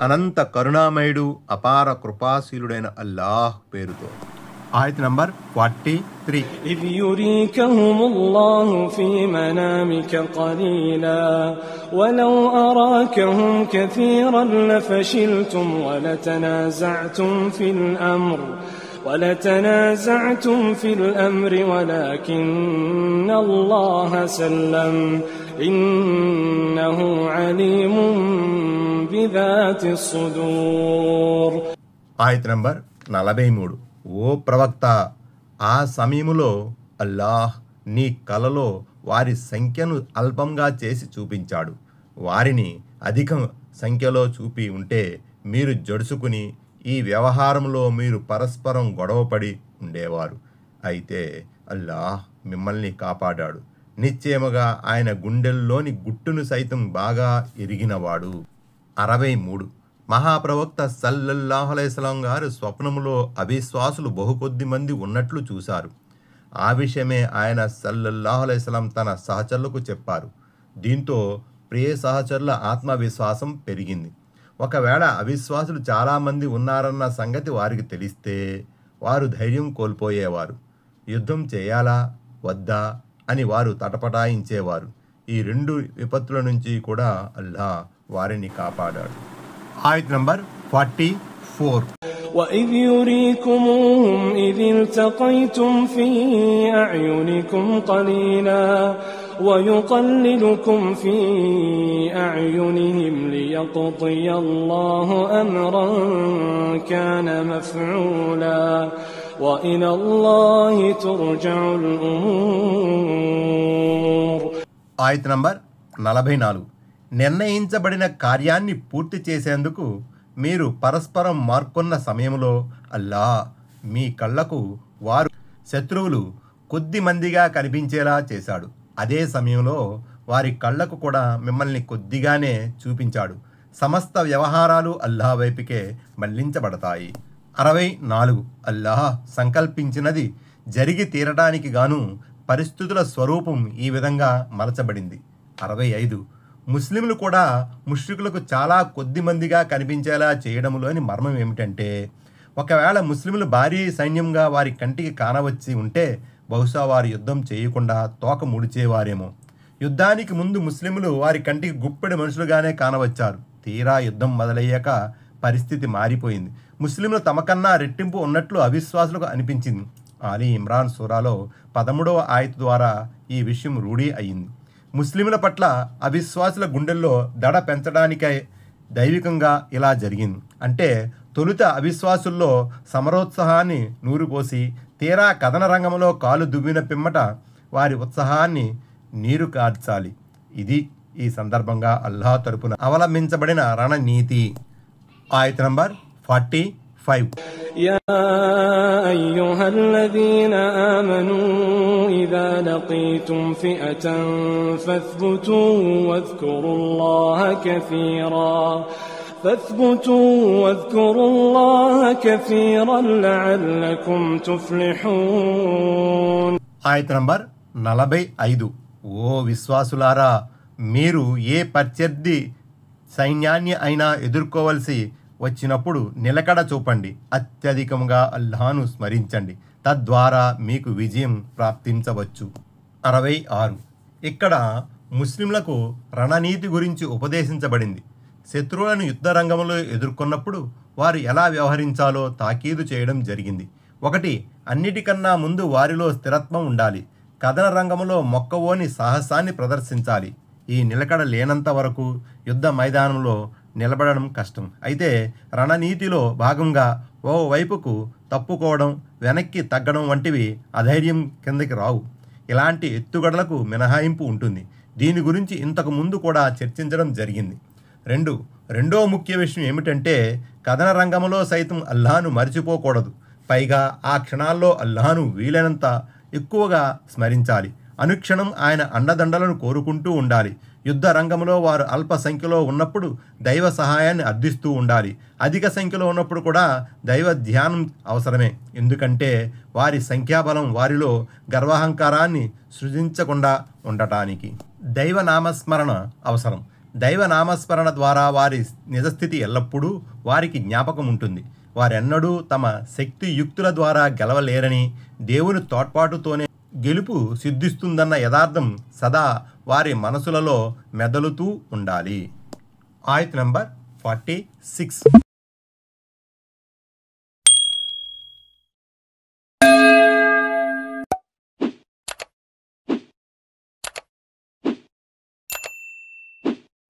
అనంత కరుణామయుడు అపార కృపాశీలుడైన అల్లాహ్ పేరుతో. ఆయత్ నంబర్ 43. إذ يريكهم الله في منامك قليلا ولو أراكهم كثيرا لفشلتم ولتنازعتم في الأمر ولكن الله سلم إنه عليم بذات الصدور. ఆయత్ నంబర్ 43. ఓ ప్రవక్త, ఆ సమయములో అల్లాహ్ నీ కలలో వారి సంఖ్యను అల్పంగా చేసి చూపించాడు. వారిని అధిక సంఖ్యలో చూపి ఉంటే మీరు జడుసుకుని ఈ వ్యవహారంలో మీరు పరస్పరం గొడవపడి ఉండేవారు. అయితే అల్లాహ్ మిమ్మల్ని కాపాడాడు. నిశ్చయముగా ఆయన గుండెల్లోని గుట్టును సైతం బాగా ఎరిగినవాడు. 63. మహాప్రవక్త సల్లల్లాహు అలైహి వసల్లం గారు స్వప్నములో అవిశ్వాసులు బహుకొద్ది మంది ఉన్నట్లు చూశారు. ఆ విషయమే ఆయన సల్లల్లాహు అలైహి వసల్లం తన సహచరులకు చెప్పారు. దీంతో ప్రియ సహచరుల ఆత్మవిశ్వాసం పెరిగింది. ఒకవేళ అవిశ్వాసులు చాలామంది ఉన్నారన్న సంగతి వారికి తెలిస్తే వారు ధైర్యం కోల్పోయేవారు. యుద్ధం చేయాలా వద్దా అని వారు తటపటాయించేవారు. ఈ రెండు విపత్తుల నుంచి కూడా అల్లాహ్ వారిని కాపాడాడు. ఆయత్ నంబర్ 44. وإذ يريكموهم إذ التقيتم في أعينكم قليلا ويقللكم في أعينهم ليقضي الله أمرا كان مفعولا وإلى الله ترجع الأمور. ఆయత్ నంబర్ 44. నిర్ణయించబడిన కార్యాన్ని పూర్తి చేసేందుకు మీరు పరస్పరం మార్కొన్న సమయంలో అల్లాహ్ మీ కళ్ళకు వారు శత్రువులు కొద్ది మందిగా కనిపించేలా చేశాడు. అదే సమయంలో వారి కళ్ళకు కూడా మిమ్మల్ని కొద్దిగానే చూపించాడు. సమస్త వ్యవహారాలు అల్లాహ్ వైపుకే మళ్లించబడతాయి. 64. అల్లాహ్ సంకల్పించినది జరిగి తీరడానికి గాను పరిస్థితుల స్వరూపం ఈ విధంగా మలచబడింది. 65. ముస్లింలు కూడా ముష్రికులకు చాలా కొద్ది మందిగా కనిపించేలా చేయడంలోని మర్మం ఏమిటంటే, ఒకవేళ ముస్లింలు భారీ సైన్యంగా వారి కంటికి కానవచ్చి ఉంటే బహుశా వారు యుద్ధం చేయకుండా తోక ముడిచేవారేమో. యుద్ధానికి ముందు ముస్లింలు వారి కంటికి గుప్పెడి మనుషులుగానే కానవచ్చారు. తీరా యుద్ధం మొదలయ్యాక పరిస్థితి మారిపోయింది. ముస్లింలు తమకన్నా రెట్టింపు ఉన్నట్లు అవిశ్వాసులకు అనిపించింది. ఆలీ ఇమ్రాన్ సూరాలో 13వ ఆయత్ ద్వారా ఈ విషయం రూఢీ అయింది. ముస్లింల పట్ల అవిశ్వాసుల గుండెల్లో దడ పెంచడానికై దైవికంగా ఇలా జరిగింది. అంటే తొలుత అవిశ్వాసుల్లో సమరోత్సాహాన్ని నూరుపోసి తీరా కథన రంగంలో కాలు దువ్విన పిమ్మట వారి ఉత్సాహాన్ని నీరు కార్చాలి. ఇది ఈ సందర్భంగా అల్లాహ్ తరపున అవలంబించబడిన రణనీతి. ఆయత్ నంబర్ 45. يا أيها الذين آمنوا إذا لقيتم فئة فاثبتوا واذكروا الله كثيرا لعلكم تفلحون. ఆయత్ నంబర్ 45. ఓ విశ్వాసులారా, మీరు ఏ ప్రత్యర్థి సైన్యాన్ని అయినా ఎదుర్కోవలసి వచ్చినప్పుడు నిలకడ చూపండి. అత్యధికంగా అల్లాహ్ను స్మరించండి. తద్వారా మీకు విజయం ప్రాప్తించవచ్చు. 66. ఇక్కడ ముస్లింలకు రణనీతి గురించి ఉపదేశించబడింది. శత్రువులను యుద్ధ రంగంలో ఎదుర్కొన్నప్పుడు వారు ఎలా వ్యవహరించాలో తాకీదు చేయడం జరిగింది. 1. అన్నిటికన్నా ముందు వారిలో స్థిరత్వం ఉండాలి. కథన రంగంలో మొక్కవోని సాహసాన్ని ప్రదర్శించాలి. ఈ నిలకడ లేనంత వరకు యుద్ధ మైదానంలో నిలబడడం కష్టం. అయితే రణనీతిలో భాగంగా ఓ వైపుకు తప్పుకోవడం, వెనక్కి తగ్గడం వంటివి అధైర్యం కిందకి రావు. ఇలాంటి ఎత్తుగడలకు మినహాయింపు ఉంటుంది. దీని గురించి ఇంతకు ముందు కూడా చర్చించడం జరిగింది. రెండో ముఖ్య విషయం ఏమిటంటే, కథన రంగంలో సైతం అల్లాహ్ను మరిచిపోకూడదు. పైగా ఆ క్షణాల్లో అల్లాహ్ను వీలైనంత ఎక్కువగా స్మరించాలి. అనుక్షణం ఆయన అండదండలను కోరుకుంటూ ఉండాలి. యుద్ధ రంగంలో వారు అల్ప సంఖ్యలో ఉన్నప్పుడు దైవ సహాయాన్ని అర్థిస్తూ ఉండాలి. అధిక సంఖ్యలో ఉన్నప్పుడు కూడా దైవ ధ్యానం అవసరమే. ఎందుకంటే వారి సంఖ్యాబలం వారిలో గర్వాహంకారాన్ని సృజించకుండా ఉండటానికి. దైవ నామస్మరణ అవసరం. దైవ నామస్మరణ ద్వారా వారి నిజస్థితి ఎల్లప్పుడూ వారికి జ్ఞాపకం ఉంటుంది. వారెన్నడూ తమ శక్తియుక్తుల ద్వారా గెలవలేరని, దేవుని తోడ్పాటుతోనే గెలుపు సిద్ధిస్తుందన్న యథార్థం సదా వారి మనసులలో మెదలుతూ ఉండాలి. ఆయత్ నంబర్ 46.